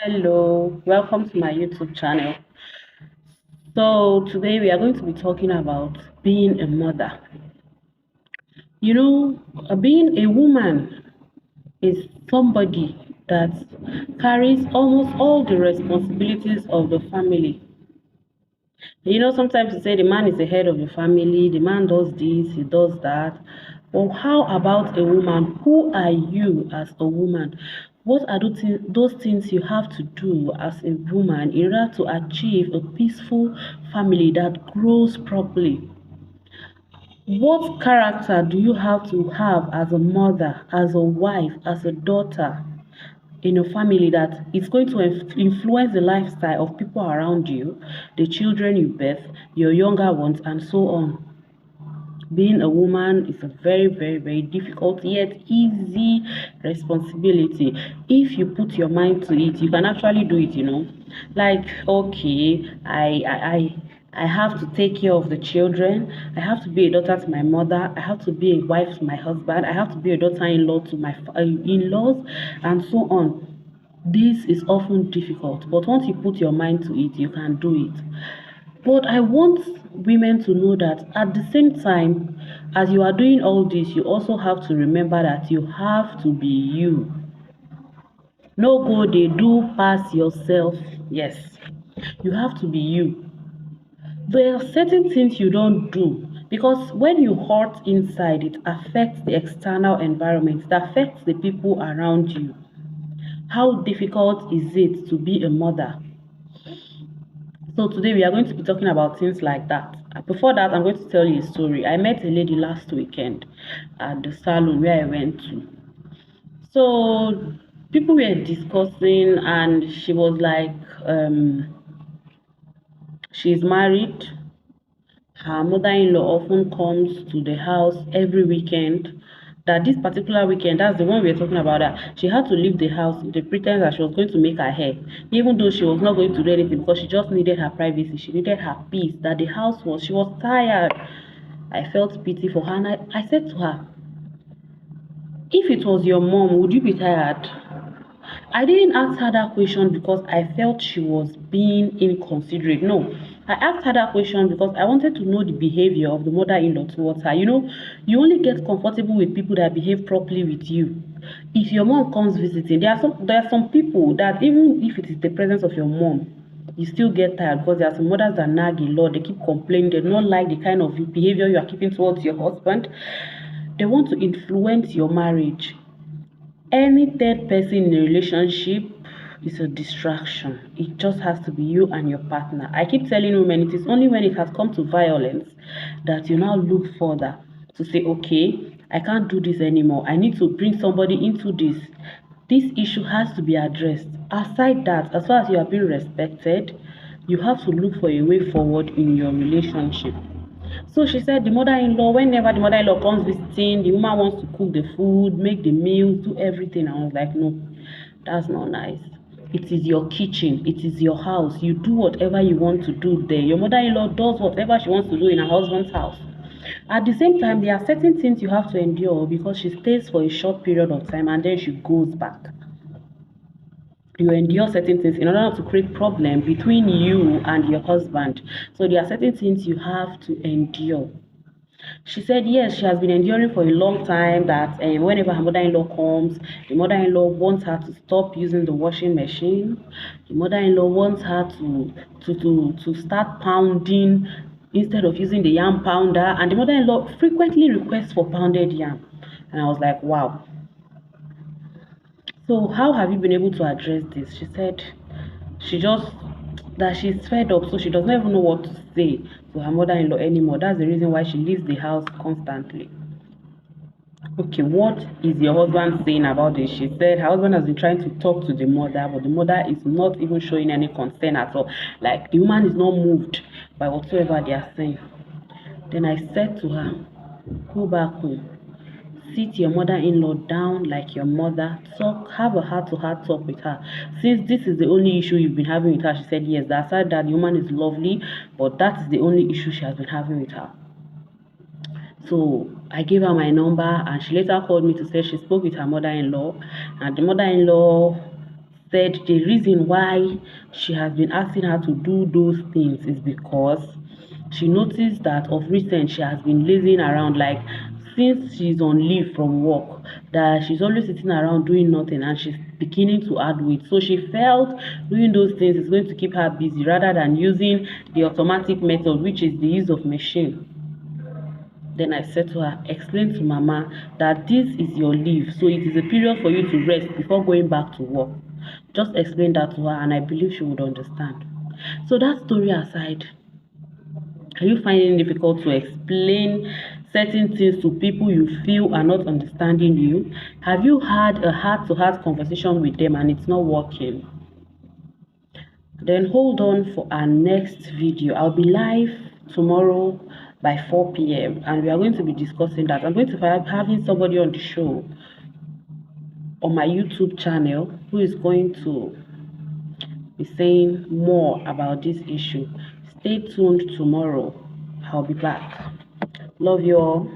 Hello, welcome to my YouTube channel. So, today we are going to be talking about being a mother. Being a woman is somebody that carries almost all the responsibilities of the family. Sometimes you say the man is the head of the family, the man does this, he does that. But how about a woman? Who are you as a woman? What are those things you have to do as a woman in order to achieve a peaceful family that grows properly? What character do you have to have as a mother, as a wife, as a daughter in a family that is going to influence the lifestyle of people around you, the children you birth, your younger ones, and so on? Being a woman is a very, very, very difficult yet easy responsibility. If you put your mind to it, you can actually do it. Like, okay, I have to take care of the children. I have to be a daughter to my mother. I have to be a wife to my husband. I have to be a daughter-in-law to my in-laws, and so on. This is often difficult, but once you put your mind to it, you can do it. But I want women to know that at the same time, as you are doing all this, you also have to remember that you have to be you. No go they do pass yourself. Yes, you have to be you. There are certain things you don't do because when you hurt inside, it affects the external environment, it affects the people around you. How difficult is it to be a mother? So today we are going to be talking about things like that. Before that, I'm going to tell you a story. I met a lady last weekend at the salon where I went to. So people were discussing, and she was like, she's married. Her mother-in-law often comes to the house every weekend. That this particular weekend, that's the one we are talking about, that she had to leave the house with the pretense that she was going to make her hair, even though she was not going to do anything because she just needed her privacy, she needed her peace, that the house was, she was tired. I felt pity for her, and I said to her, if it was your mom, would you be tired? I didn't ask her that question because I felt she was being inconsiderate. No, I asked her that question because I wanted to know the behavior of the mother-in-law towards her. You only get comfortable with people that behave properly with you. If your mom comes visiting, there are some people that even if it is the presence of your mom, you still get tired because there are some mothers that nag a lot. They keep complaining. They don't like the kind of behavior you are keeping towards your husband. They want to influence your marriage. Any third person in a relationship is a distraction. It just has to be you and your partner. I keep telling women it is only when it has come to violence that you now look further to say, okay, I can't do this anymore. I need to bring somebody into this. This issue has to be addressed. Aside that, as far as you are being respected, you have to look for a way forward in your relationship. So she said the mother-in-law, whenever the mother-in-law comes visiting, the woman wants to cook the food, make the meals, do everything. I was like, no, that's not nice. It is your kitchen, it is your house. You do whatever you want to do there. Your mother-in-law does whatever she wants to do in her husband's house. At the same time, there are certain things you have to endure because she stays for a short period of time and then she goes back. You endure certain things in order not to create problem between you and your husband. So there are certain things you have to endure. She said yes, she has been enduring for a long time that whenever her mother-in-law comes, the mother-in-law wants her to stop using the washing machine. The mother-in-law wants her to start pounding instead of using the yam pounder. And the mother-in-law frequently requests for pounded yam. And I was like, wow. So how have you been able to address this? She said she just that she's fed up, so she doesn't even know what to say to her mother-in-law anymore. That's the reason why she leaves the house constantly. Okay, what is your husband saying about this? She said her husband has been trying to talk to the mother, but the mother is not even showing any concern at all. Like the woman is not moved by whatsoever they are saying. Then I said to her, go back home. Sit your mother-in-law down like your mother. Talk, have a heart-to-heart talk with her. Since this is the only issue you've been having with her, she said yes. That aside that the woman is lovely, but that is the only issue she has been having with her. So I gave her my number, and she later called me to say she spoke with her mother-in-law, and the mother-in-law said the reason why she has been asking her to do those things is because she noticed that of recent she has been lazing around, like since she's on leave from work, that she's always sitting around doing nothing and she's beginning to add weight. So she felt doing those things is going to keep her busy rather than using the automatic method, which is the use of machine. Then I said to her, explain to mama that this is your leave, so it is a period for you to rest before going back to work. Just explain that to her and I believe she would understand. So that story aside, are you finding it difficult to explain certain things to people you feel are not understanding you? Have you had a heart-to-heart conversation with them and it's not working? Then hold on for our next video. I'll be live tomorrow by 4 p.m. and we are going to be discussing that. I'm going to be having somebody on the show on my YouTube channel who is going to be saying more about this issue. Stay tuned tomorrow. I'll be back. Love you all.